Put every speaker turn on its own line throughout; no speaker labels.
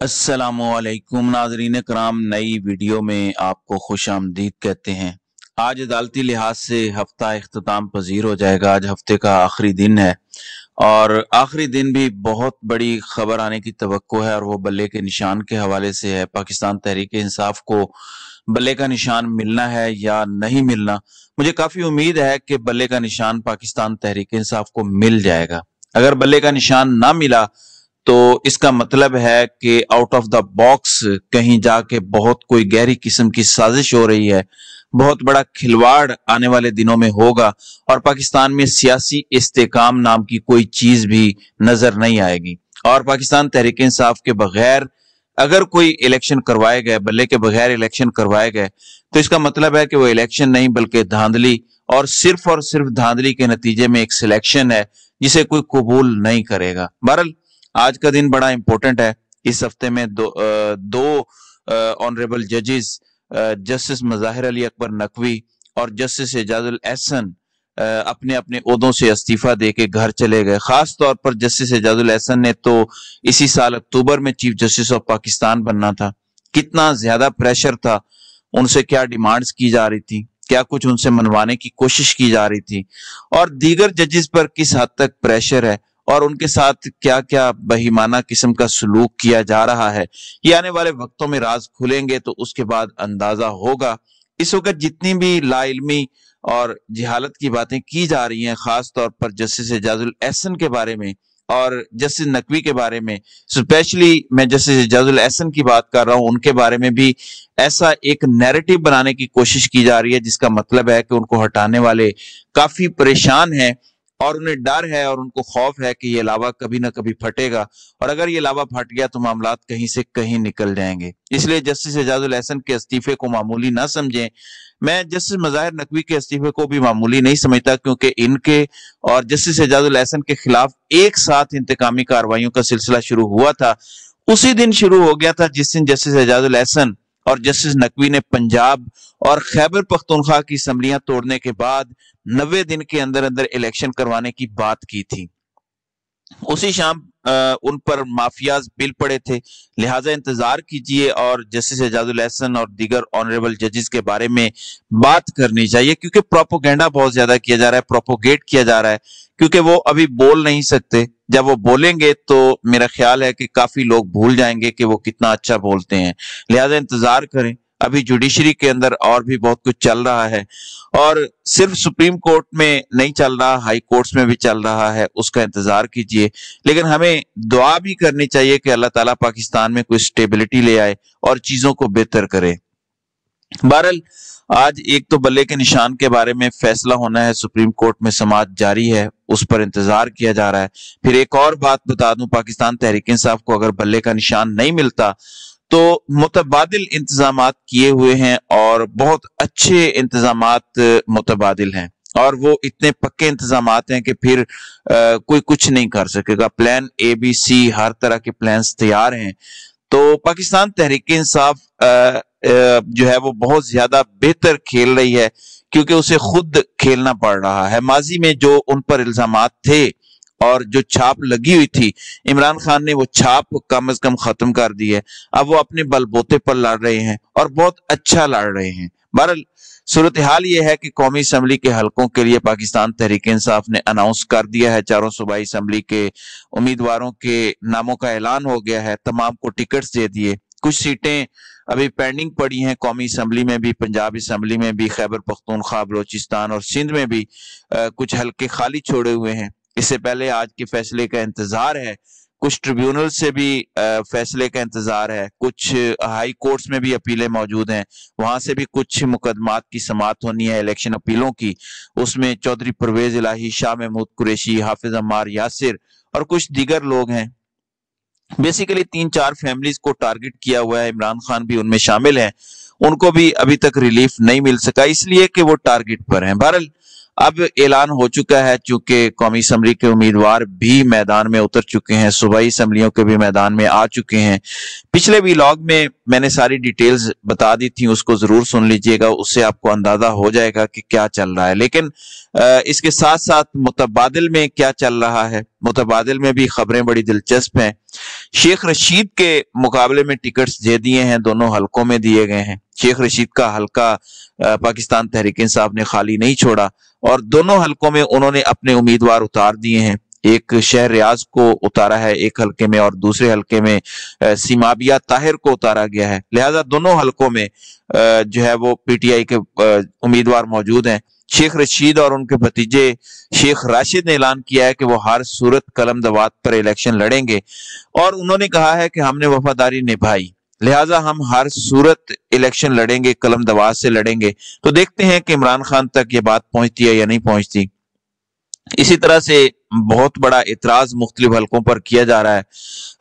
अस्सलामुअलैकुम नाज़रीन कराम, नई वीडियो में आपको खुश आमदीद कहते हैं। आज अदालती लिहाज से हफ्ता इख्तिताम पजीर हो जाएगा। आज हफ्ते का आखिरी दिन है और आखिरी दिन भी बहुत बड़ी खबर आने की तवक्को है और वो बल्ले के निशान के हवाले से है। पाकिस्तान तहरीक इंसाफ को बल्ले का निशान मिलना है या नहीं मिलना। मुझे काफ़ी उम्मीद है कि बल्ले का निशान पाकिस्तान तहरीक इंसाफ को मिल जाएगा। अगर बल्ले का निशान ना मिला तो इसका मतलब है कि आउट ऑफ द बॉक्स कहीं जाके बहुत कोई गहरी किस्म की साजिश हो रही है, बहुत बड़ा खिलवाड़ आने वाले दिनों में होगा और पाकिस्तान में सियासी इस्तेकाम नाम की कोई चीज भी नजर नहीं आएगी। और पाकिस्तान तहरीक इंसाफ के बगैर अगर कोई इलेक्शन करवाए गए, बल्ले के बगैर इलेक्शन करवाए गए, तो इसका मतलब है कि वो इलेक्शन नहीं बल्कि धांधली और सिर्फ धांधली के नतीजे में एक सिलेक्शन है जिसे कोई कबूल नहीं करेगा। बहरहाल आज का दिन बड़ा इंपॉर्टेंट है। इस हफ्ते में दो ऑनरेबल जजेस जस्टिस मज़ाहिर अली अकबर नकवी और जस्टिस एजाजुल एहसन अपने अपने ओहदों से इस्तीफा दे के घर चले गए। खास तौर पर जस्टिस एजाजुल एहसन ने तो इसी साल अक्टूबर में चीफ जस्टिस ऑफ पाकिस्तान बनना था। कितना ज्यादा प्रेशर था, उनसे क्या डिमांड्स की जा रही थी, क्या कुछ उनसे मनवाने की कोशिश की जा रही थी और दीगर जजेस पर किस हद तक प्रेशर है और उनके साथ क्या क्या बहीमाना किस्म का सलूक किया जा रहा है। ये आने वाले वक्तों में राज खुलेंगे तो उसके बाद अंदाजा होगा। इस वक्त जितनी भी लाइल्मी और जिहालत की बातें की जा रही हैं, खास तौर पर जस्टिस एजाजुल एहसन के बारे में और जस्टिस नकवी के बारे में, स्पेशली मैं जस्टिस एजाजुल एहसन की बात कर रहा हूं, उनके बारे में भी ऐसा एक नैरेटिव बनाने की कोशिश की जा रही है जिसका मतलब है कि उनको हटाने वाले काफी परेशान हैं और उन्हें डर है और उनको खौफ है कि ये लावा कभी ना कभी फटेगा और अगर ये लावा फट गया तो मामलात कहीं से कहीं निकल जाएंगे। इसलिए जस्टिस एजाजुल एहसन के इस्तीफे को मामूली ना समझें। मैं जस्टिस मज़ाहिर नकवी के इस्तीफे को भी मामूली नहीं समझता, क्योंकि इनके और जस्टिस एजाजुल एहसन के खिलाफ एक साथ इंतकामी कार्रवाइयों का सिलसिला शुरू हुआ था। उसी दिन शुरू हो गया था जिस दिन जस्टिस एजाजुल एहसन और जस्टिस नकवी ने पंजाब और खैबर पख्तूनख्वा की असम्बलियां तोड़ने के बाद 90 दिन के अंदर अंदर इलेक्शन करवाने की बात की थी। उसी शाम उन पर माफियाज बिल पड़े थे, लिहाजा इंतजार कीजिए और जस्टिस एजाजुल एहसन और दीगर ऑनरेबल जजेस के बारे में बात करनी चाहिए, क्योंकि प्रोपोगेंडा बहुत ज्यादा किया जा रहा है, प्रोपोगेट किया जा रहा है, क्योंकि वो अभी बोल नहीं सकते। जब वो बोलेंगे तो मेरा ख्याल है कि काफी लोग भूल जाएंगे कि वो कितना अच्छा बोलते हैं। लिहाजा इंतजार करें। अभी जुडिशरी के अंदर और भी बहुत कुछ चल रहा है और सिर्फ सुप्रीम कोर्ट में नहीं चल रहा, हाई कोर्ट्स में भी चल रहा है, उसका इंतजार कीजिए। लेकिन हमें दुआ भी करनी चाहिए कि अल्लाह ताला पाकिस्तान में कोई स्टेबिलिटी ले आए और चीजों को बेहतर करे। बहरहाल आज एक तो बल्ले के निशान के बारे में फैसला होना है, सुप्रीम कोर्ट में समाअत जारी है, उस पर इंतजार किया जा रहा है। फिर एक और बात बता दूं, पाकिस्तान तहरीक इंसाफ को अगर बल्ले का निशान नहीं मिलता तो मुतबादिल इंतजामात किए हुए हैं और बहुत अच्छे इंतजामात मुतबादिल हैं और वो इतने पक्के इंतजामात हैं कि फिर कोई कुछ नहीं कर सकेगा। प्लान ABC हर तरह के प्लान्स तैयार हैं। तो पाकिस्तान तहरीक इंसाफ जो है वो बहुत ज्यादा बेहतर खेल रही है, क्योंकि उसे खुद खेलना पड़ रहा है। माजी में जो उन पर इल्जामात थे और जो छाप लगी हुई थी, इमरान खान ने वो छाप कम अज कम खत्म कर दी है। अब वो अपने बलबूते पर लड़ रहे हैं और बहुत अच्छा लड़ रहे हैं। बहरहाल सूरत हाल ये है कि कौमी असम्बली के हलकों के लिए पाकिस्तान तहरीक इंसाफ ने अनाउंस कर दिया है, चारों सूबाई असम्बली के उम्मीदवारों के नामों का ऐलान हो गया है, तमाम को टिकट्स दे दिए। कुछ सीटें अभी पेंडिंग पड़ी हैं, कौमी असम्बली में भी, पंजाब असम्बली में भी, खैबर पख्तूनख्वा, बलोचिस्तान और सिंध में भी कुछ हल्के खाली छोड़े हुए हैं। इससे पहले आज के फैसले का इंतजार है, कुछ ट्रिब्यूनल से भी फैसले का इंतजार है, कुछ हाई कोर्ट्स में भी अपीलें मौजूद हैं, वहां से भी कुछ मुकदमात की समाअत होनी है इलेक्शन अपीलों की। उसमें चौधरी परवेज इलाही, शाह महमूद कुरैशी, हाफिज अम्मार यासिर और कुछ दीगर लोग हैं। बेसिकली 3-4 फैमिलीज को टारगेट किया हुआ है, इमरान खान भी उनमें शामिल है। उनको भी अभी तक रिलीफ नहीं मिल सका, इसलिए कि वो टारगेट पर हैं। बहरहाल अब ऐलान हो चुका है, चूंकि कौमी असम्बली के उम्मीदवार भी मैदान में उतर चुके हैं, सूबाई असम्बलियों के भी मैदान में आ चुके हैं। पिछले व्लॉग में मैंने सारी डिटेल्स बता दी थी, उसको जरूर सुन लीजिएगा, उससे आपको अंदाजा हो जाएगा कि क्या चल रहा है। लेकिन इसके साथ साथ मुतबादिल में क्या चल रहा है, मुतबादिल में भी खबरें बड़ी दिलचस्प हैं। शेख रशीद के मुकाबले में टिकट्स दे दिए हैं, दोनों हलकों में दिए गए हैं। शेख रशीद का हलका पाकिस्तान तहरीक इंसाफ ने खाली नहीं छोड़ा और दोनों हलकों में उन्होंने अपने उम्मीदवार उतार दिए हैं। एक शहर रियाज को उतारा है एक हलके में और दूसरे हलके में सीमाबिया ताहिर को उतारा गया है। लिहाजा दोनों हलकों में जो है वो पीटीआई के उम्मीदवार मौजूद हैं। शेख रशीद और उनके भतीजे शेख राशिद ने ऐलान किया है कि वो हर सूरत कलम दवात पर इलेक्शन लड़ेंगे और उन्होंने कहा है कि हमने वफादारी निभाई, लिहाजा हम हर सूरत इलेक्शन लड़ेंगे, कलम दवात से लड़ेंगे। तो देखते हैं कि इमरान खान तक ये बात पहुंचती है या नहीं पहुंचती। इसी तरह से बहुत बड़ा इतराज मुख्तलिफ हलकों पर किया जा रहा है।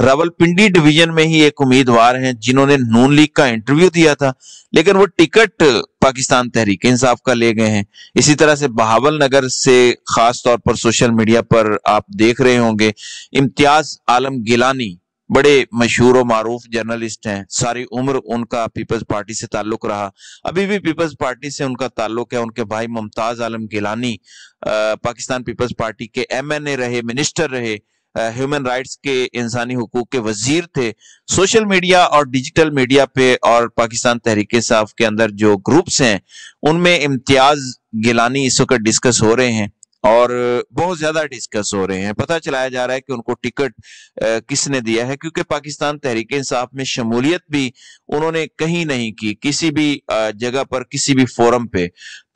रावलपिंडी डिवीजन में ही एक उम्मीदवार हैं जिन्होंने नून लीग का इंटरव्यू दिया था, लेकिन वो टिकट पाकिस्तान तहरीक इंसाफ का ले गए हैं। इसी तरह से बहावल नगर से खास तौर पर सोशल मीडिया पर आप देख रहे होंगे, इम्तियाज आलम गिलानी बड़े मशहूर और मारूफ जर्नलिस्ट हैं, सारी उम्र उनका पीपल्स पार्टी से ताल्लुक रहा, अभी भी पीपल्स पार्टी से उनका ताल्लुक है। उनके भाई मुमताज आलम गिलानी पाकिस्तान पीपल्स पार्टी के एमएनए रहे, मिनिस्टर रहे, ह्यूमन राइट्स के, इंसानी हुकूक के वजीर थे। सोशल मीडिया और डिजिटल मीडिया पे और पाकिस्तान तहरीक इंसाफ के अंदर जो ग्रुप्स हैं उनमें इम्तियाज गिलानी इस वक्त डिस्कस हो रहे हैं और बहुत ज्यादा डिस्कस हो रहे हैं। पता चलाया जा रहा है कि उनको टिकट किसने दिया है, क्योंकि पाकिस्तान तहरीक इंसाफ में शमूलियत भी उन्होंने कहीं नहीं की, किसी भी जगह पर, किसी भी फोरम पे।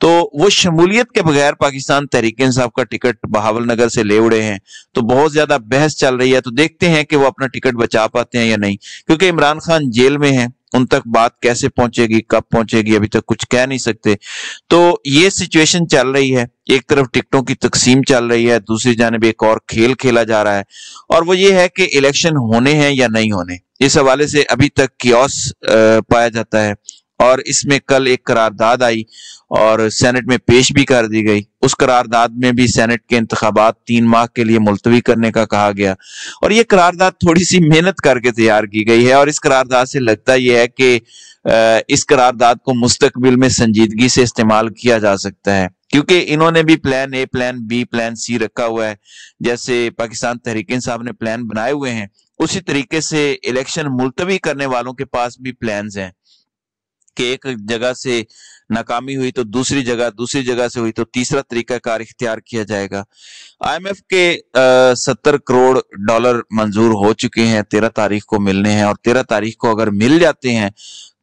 तो वो शमूलियत के बगैर पाकिस्तान तहरीक इंसाफ का टिकट बहावल नगर से ले उड़े हैं। तो बहुत ज्यादा बहस चल रही है, तो देखते हैं कि वो अपना टिकट बचा पाते हैं या नहीं, क्योंकि इमरान खान जेल में है, उन तक बात कैसे पहुंचेगी, कब पहुंचेगी, अभी तक कुछ कह नहीं सकते। तो ये सिचुएशन चल रही है, एक तरफ टिकटों की तकसीम चल रही है, दूसरी जानिब एक और खेल खेला जा रहा है, और वो ये है कि इलेक्शन होने हैं या नहीं होने। इस हवाले से अभी तक कियोस पाया जाता है और इसमें कल एक करारदाद आई और सेनेट में पेश भी कर दी गई। उस करारदाद में भी सेनेट के इंतखाबात 3 माह के लिए मुलतवी करने का कहा गया और ये करारदाद थोड़ी सी मेहनत करके तैयार की गई है और इस करारदाद से लगता यह है कि इस करारदाद को मुस्तकबिल में संजीदगी से इस्तेमाल किया जा सकता है, क्योंकि इन्होंने भी plan A, plan B, plan C रखा हुआ है। जैसे पाकिस्तान तहरीक इंसाफ ने प्लान बनाए हुए हैं, उसी तरीके से इलेक्शन मुलतवी करने वालों के पास भी प्लान्स हैं कि एक जगह से नाकामी हुई तो दूसरी जगह से हुई तो तीसरा तरीकाकार इख्तियार किया जाएगा। IMF के 70 करोड़ डॉलर मंजूर हो चुके हैं, 13 तारीख को मिलने हैं और 13 तारीख को अगर मिल जाते हैं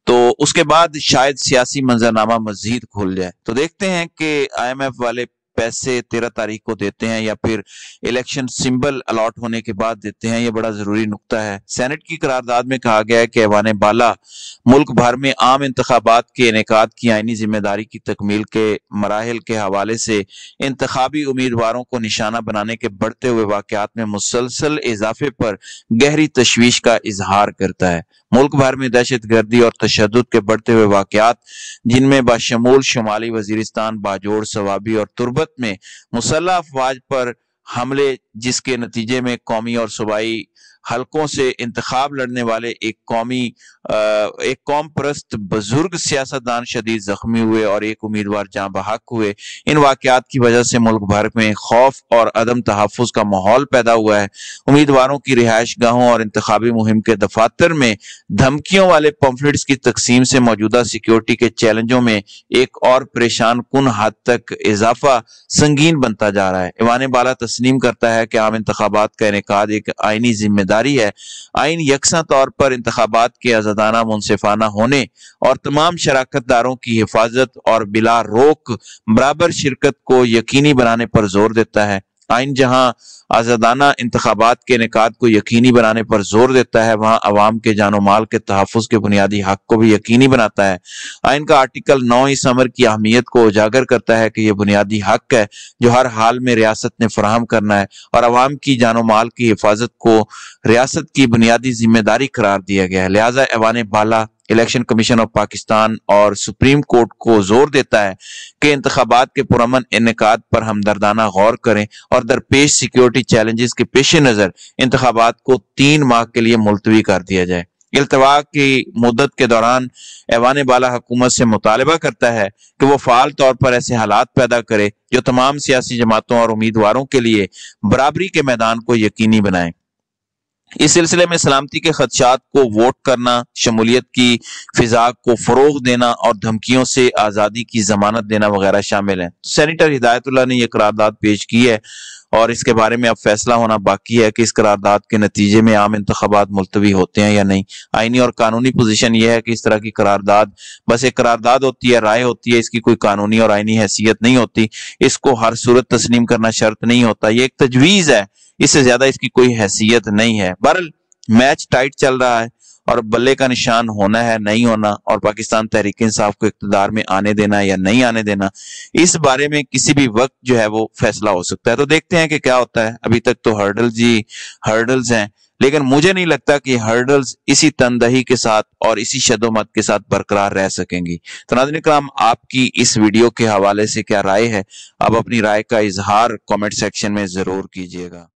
तो उसके बाद शायद सियासी मंजरनामा मजीद खुल जाए। तो देखते हैं कि IMF वाले पैसे 13 तारीख को देते हैं या फिर इलेक्शन सिंबल अलॉट होने के बाद देते हैं, ये बड़ा जरूरी नुक्ता है। सेनेट की करारदाद में कहा गया है कि ऐवान बाला मुल्क भर में आम इंतखाबात के इनेकाद की आईनी जिम्मेदारी की तकमील के मराहिल के हवाले से इंतखाबी उम्मीदवारों को निशाना बनाने के बढ़ते हुए वाकयात में मुसलसल इजाफे पर गहरी तशवीश का इजहार करता है। मुल्क भर में दहशत गर्दी और तशद्दुद के बढ़ते हुए वाकयात, जिनमें बाशमूल शुमाली वजीरिस्तान, बाजोड़, सवाबी और तुर्बत में मुसल्लह अफवाज पर हमले, जिसके नतीजे में कौमी और सूबाई हलकों से इंतखाब लड़ने वाले एक कौम परस्त बुजुर्ग सियासतदान शदीद जख्मी हुए और एक उम्मीदवार जाँ बहक हुए। इन वाकयात की वजह से मुल्क भर में खौफ और अदम तहफ़्फ़ुज़ का माहौल पैदा हुआ है। उम्मीदवारों की रिहाइश गाहों और इंतखाबी मुहिम के दफातर में धमकियों वाले पम्फलेट्स की तकसीम से मौजूदा सिक्योरिटी के चैलेंजों में एक और परेशान कुन हद तक इजाफा संगीन बनता जा रहा है। ऐवान बाला तस्लीम करता है कि आम इंतखाबात का इनेकाद एक आईनी जिम्मेदारी है। आइन यकसा तौर पर इंतखाबात के आजादाना, मुनसिफाना होने और तमाम शराकतदारों की हिफाजत और बिला रोक बराबर शिरकत को यकीनी बनाने पर जोर देता है। आइन जहां आजादाना इंतखाबात के इनेकाद को यकीनी बनाने पर जोर देता है, वहां अवाम के जानो माल के तहफ़्फ़ुज़ के बुनियादी हक को भी यकीनी बनाता है। आइन का आर्टिकल 9 इस अमर की अहमियत को उजागर करता है कि यह बुनियादी हक है जो हर हाल में रियासत ने फराहम करना है और अवाम की जानो माल की हिफाजत को रियासत की बुनियादी जिम्मेदारी करार दिया गया है। लिहाजा ऐवान बाला इलेक्शन कमीशन ऑफ पाकिस्तान और सुप्रीम कोर्ट को जोर देता है कि इंतखाबात के पुरअमन इनेकाद पर हमदर्दाना गौर करें और दरपेश सिक्योरिटी चैलेंजेस के पेश नज़र इंतखाबात को 3 माह के लिए मुलतवी कर दिया जाए। इल्तवा की मुद्दत के दौरान ऐवान बाला हुकूमत से मुतालबा करता है कि वो फ़ाल तौर पर ऐसे हालात पैदा करे जो तमाम सियासी जमातों और उम्मीदवारों के लिए बराबरी के मैदान को यकीनी बनाए। इस सिलसिले में सलामती के खदशात को वोट करना, शमूलियत की फिजा को फरोग देना और धमकियों से आज़ादी की जमानत देना वगैरह शामिल है। सेनेटर हिदायतुल्लाह ने यह करारदाद पेश की है और इसके बारे में अब फैसला होना बाकी है कि इस करारदाद के नतीजे में आम इंतखाबात मुलतवी होते हैं या नहीं। आईनी और कानूनी पोजीशन यह है कि इस तरह की करारदाद बस एक करारदाद होती है, राय होती है, इसकी कोई कानूनी और आईनी हैसियत नहीं होती। इसको हर सूरत तस्लीम करना शर्त नहीं होता, ये एक तजवीज़ है, इससे ज्यादा इसकी कोई हैसियत नहीं है। बहरहाल मैच टाइट चल रहा है और बल्ले का निशान होना है नहीं होना और पाकिस्तान तहरीक इंसाफ को इक़्तिदार में आने देना या नहीं आने देना, इस बारे में किसी भी वक्त जो है वो फैसला हो सकता है। तो देखते हैं कि क्या होता है। अभी तक तो हर्डल्स हैं, लेकिन मुझे नहीं लगता कि हर्डल्स इसी तनदही के साथ और इसी शदोमत के साथ बरकरार रह सकेंगी। तो नाज़रीन इकराम, आपकी इस वीडियो के हवाले से क्या राय है? आप अपनी राय का इजहार कमेंट सेक्शन में जरूर कीजिएगा।